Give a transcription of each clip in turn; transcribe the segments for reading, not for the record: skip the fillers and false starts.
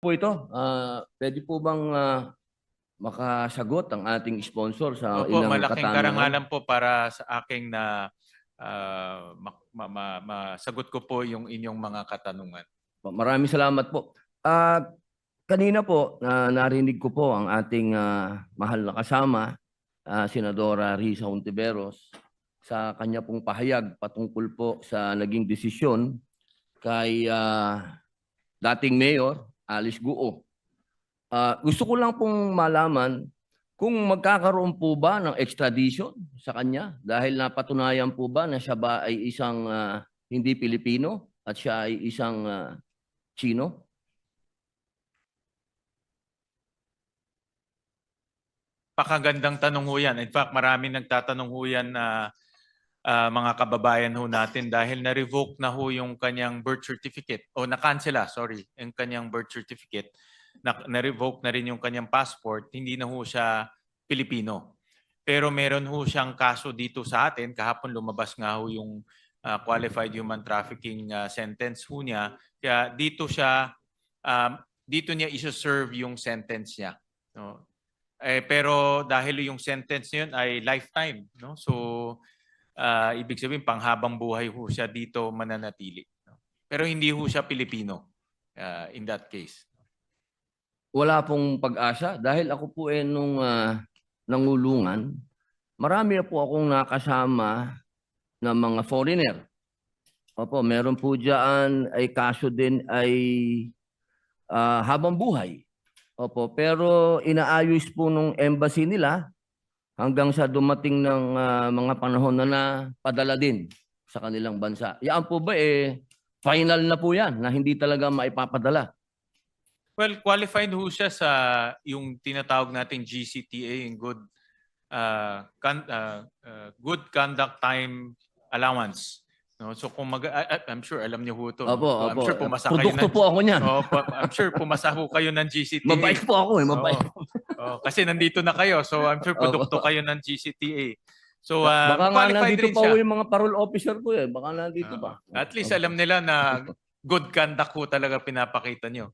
Po ito, pwede po bang makasagot ang ating sponsor sa Opo, ilang malaking katanungan? karangalan po para sa aking na masagot ko po yung inyong mga katanungan. Maraming salamat po. Kanina po, narinig ko po ang ating mahal na kasama, Senadora Risa Hontiveros, sa kanya pong pahayag patungkol po sa naging desisyon kay dating Mayor Alice Guo. Gusto ko lang pong malaman kung magkakaroon po ba ng extradition sa kanya dahil napatunayan po ba na siya ba ay isang hindi Pilipino at siya ay isang Chino? Pakagandang tanong ho yan. In fact, marami nagtatanong ho yan na mga kababayan ho natin dahil na-revoke na ho yung kanyang birth certificate o na-cancela, sorry, yung kanyang birth certificate. Na-revoke na rin yung kanyang passport, hindi na ho siya Pilipino. Pero meron ho siyang kaso dito sa atin. Kahapon lumabas nga ho yung qualified human trafficking sentence ho niya. Kaya dito siya, dito niya isa-serve yung sentence niya. No? Pero dahil yung sentence niyon ay lifetime, no? So ibig sabihin panghabang buhay ho siya dito mananatili. No? Pero hindi ho siya Pilipino in that case. Wala pong pag-asa dahil ako po nung nangulungan, marami na po akong nakasama ng mga foreigner. Opo, meron po diyan ay kaso din ay habang buhay. Opo, pero inaayos po nung embassy nila hanggang sa dumating ng mga panahon na padala din sa kanilang bansa. Yan po ba final na po yan na hindi talaga maipapadala? Well, qualified ho siya sa yung tinatawag nating GCTA, yung good conduct time allowance. No, so kung I'm sure alam niyo ho ito. Opo, No? So, opo. I'm sure pumasa kayo Produkto po ako niyan. I'm sure pumasa ho kayo ng GCTA. Mabait po ako mabait. Kasi nandito na kayo. So I'm sure produkto kayo ng GCTA. So baka nga nandito rin pa siya. yung mga parole officer ko Baka nandito pa. At least alam nila na good conduct ho talaga pinapakita niyo.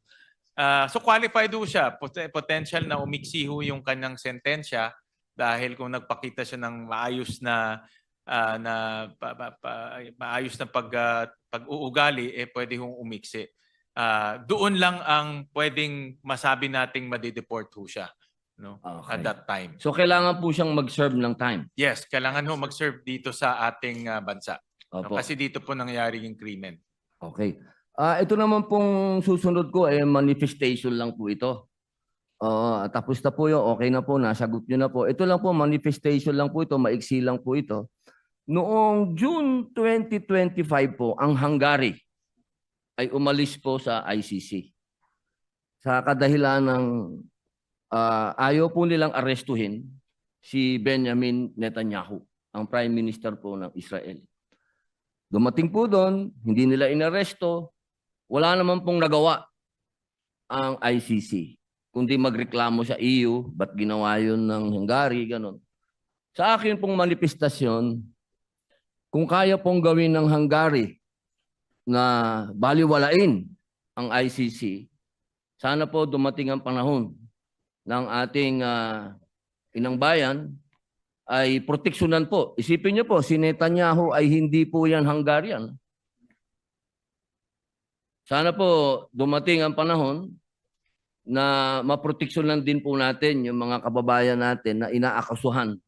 So qualified ho siya. Potential na umiksi ho yung kanyang sentensya dahil kung nagpakita siya ng maayos na maayos na pag-uugali, pwede hong umiksi. Doon lang ang pwedeng masabi nating madideport ho siya, no? Okay. At that time. So kailangan po siyang mag-serve ng time? Yes, kailangan ho mag-serve dito sa ating bansa. No? Opo. Kasi dito po nangyari yung krimen. Okay. Ito naman pong susunod ko manifestation lang po ito. Tapos na po yun, okay na po, nasagot nyo na po. Ito lang po, manifestation lang po ito, maiksi lang po ito. Noong June 2025 po, ang Hungary ay umalis po sa ICC. Sa kadahilan ng ayaw po nilang arestuhin si Benjamin Netanyahu, ang Prime Minister po ng Israel. Dumating po doon, hindi nila inaresto, wala naman pong nagawa ang ICC, kundi magreklamo sa EU, ba't ginawa yun ng Hungary, ganun. Sa akin pong manifestasyon, kung kaya pong gawin ng Hungary na baliwalain ang ICC, sana po dumating ang panahon ng ating inang bayan ay proteksyonan po. Isipin niyo po, si Netanyahu ay hindi po yan Hungarian. Sana po dumating ang panahon na maproteksyonan din po natin yung mga kababayan natin na inaakasuhan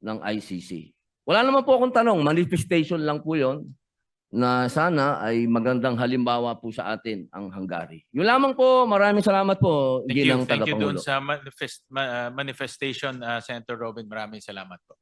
ng ICC. Wala naman po akong tanong, manifestation lang po yon na sana ay magandang halimbawa po sa atin ang Hungary. Yun lamang po, maraming salamat po. Thank you doon sa manifestation, Senator Robin. Maraming salamat po.